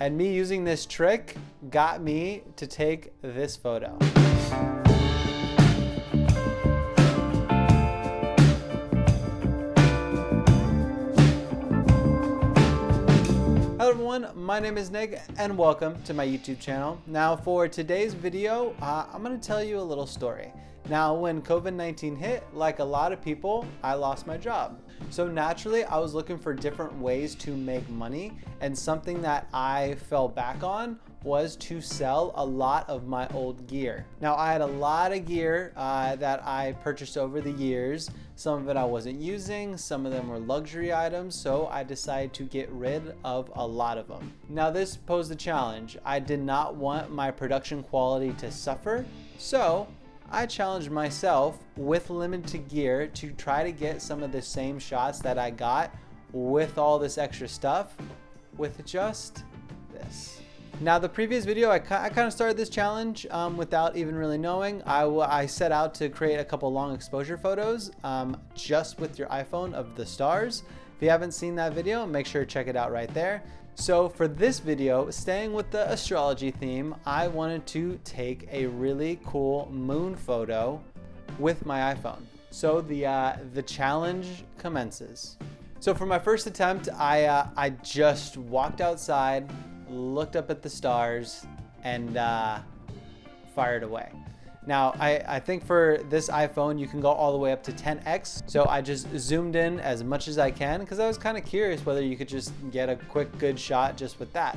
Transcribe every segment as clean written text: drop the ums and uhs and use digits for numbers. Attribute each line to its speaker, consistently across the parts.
Speaker 1: And me using this trick got me to take this photo. Hello everyone, my name is Nick and welcome to my YouTube channel. Now for today's video, I'm going to tell you a little story. Now when COVID-19 hit, like a lot of people, I lost my job. So naturally I was looking for different ways to make money, and something that I fell back on was to sell a lot of my old gear. Now I had a lot of gear that I purchased over the years. Some of it I wasn't using, some of them were luxury items, so I decided to get rid of a lot of them. Now this posed a challenge. I did not want my production quality to suffer, so I challenged myself with limited gear to try to get some of the same shots that I got with all this extra stuff with just this. Now the previous video, I kind of started this challenge without even really knowing. I set out to create a couple long exposure photos just with your iPhone of the stars. If you haven't seen that video, make sure to check it out right there. So for this video, staying with the astrology theme, I wanted to take a really cool moon photo with my iPhone. So the challenge commences. So for my first attempt, I just walked outside, looked up at the stars, and fired away. Now, I think for this iPhone, you can go all the way up to 10x. So I just zoomed in as much as I can because I was kind of curious whether you could just get a quick, good shot just with that.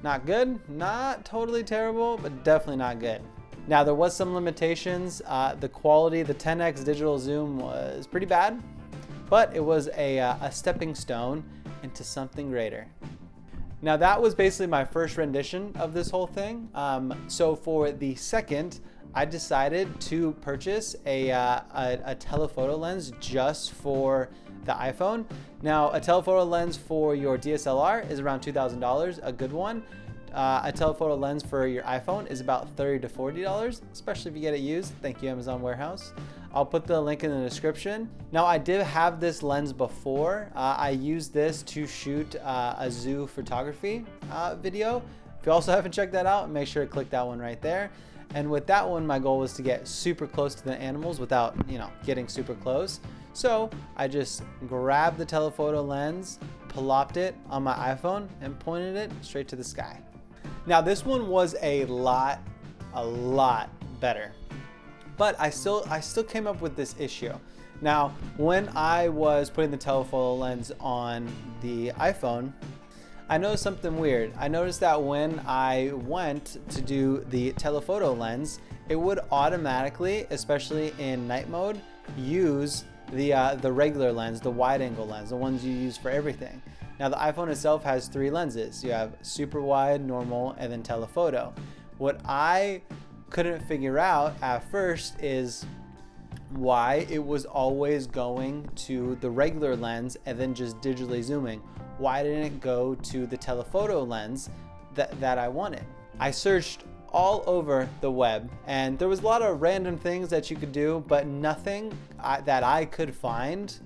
Speaker 1: Not good, not totally terrible, but definitely not good. Now, there was some limitations. The quality, the 10x digital zoom was pretty bad, but it was a stepping stone into something greater. Now, that was basically my first rendition of this whole thing. So for the second, I decided to purchase a telephoto lens just for the iPhone. Now, a telephoto lens for your DSLR is around $2,000, a good one. A telephoto lens for your iPhone is about $30 to $40, especially if you get it used. Thank you, Amazon Warehouse. I'll put the link in the description. Now, I did have this lens before. I used this to shoot a zoo photography video. If you also haven't checked that out, make sure to click that one right there. And with that one, my goal was to get super close to the animals without, getting super close. So I just grabbed the telephoto lens, plopped it on my iPhone, and pointed it straight to the sky. Now this one was a lot better, but I still came up with this issue. Now, when I was putting the telephoto lens on the iPhone, I noticed something weird. I noticed that when I went to do the telephoto lens, it would automatically, especially in night mode, use the regular lens, the wide angle lens, the ones you use for everything. Now the iPhone itself has 3 lenses. You have super wide, normal, and then telephoto. What I couldn't figure out at first is why it was always going to the regular lens and then just digitally zooming. Why didn't it go to the telephoto lens that I wanted? I searched all over the web, and there was a lot of random things that you could do, but nothing that I could find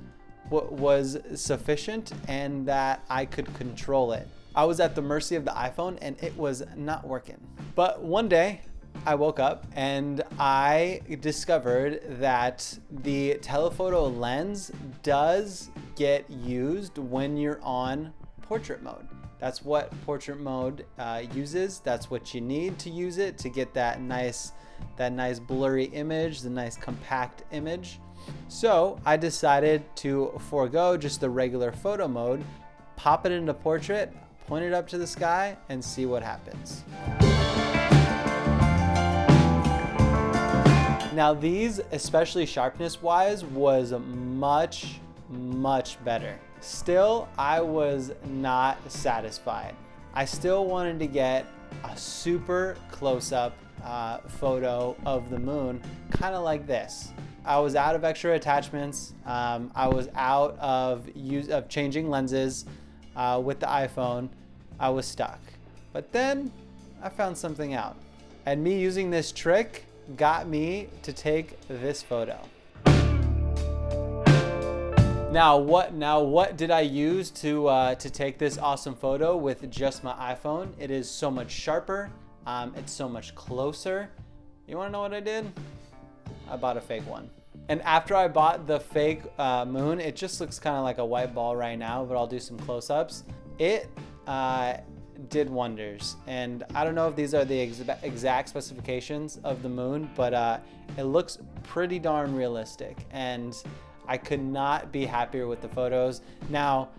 Speaker 1: was sufficient and that I could control it. I was at the mercy of the iPhone and it was not working. But one day I woke up and I discovered that the telephoto lens does get used when you're on portrait mode. That's what portrait mode uses. That's what you need to use it to get that nice blurry image, the nice compact image. So I decided to forego just the regular photo mode, pop it into portrait, point it up to the sky, and see what happens. Now these, especially sharpness wise, was much better. Still, I was not satisfied. I still wanted to get a super close-up photo of the moon, kind of like this. I was out of extra attachments. I was out of changing lenses with the iPhone. I was stuck. But then I found something out. And me using this trick got me to take this photo. Now what did I use to take this awesome photo with just my iPhone? It is so much sharper. It's so much closer. You wanna know what I did? I bought a fake one. And after I bought the fake moon, it just looks kind of like a white ball right now, but I'll do some close-ups. It did wonders. And I don't know if these are the exact specifications of the moon, but it looks pretty darn realistic. And I could not be happier with the photos. Now,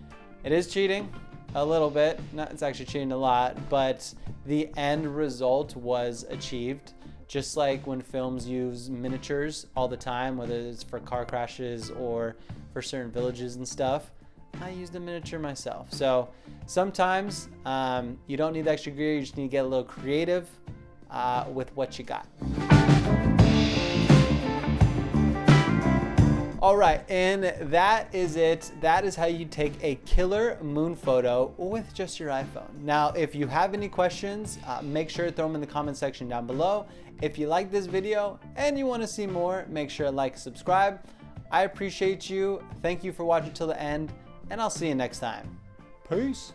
Speaker 1: it is cheating a little bit. It's actually cheating a lot, but the end result was achieved. Just like when films use miniatures all the time, whether it's for car crashes or for certain villages and stuff, I used a miniature myself. So sometimes you don't need the extra gear, you just need to get a little creative with what you got. All right, and that is it. That is how you take a killer moon photo with just your iPhone. Now, if you have any questions, make sure to throw them in the comment section down below. If you like this video and you want to see more, make sure to like and subscribe. I appreciate you. Thank you for watching till the end, and I'll see you next time. Peace.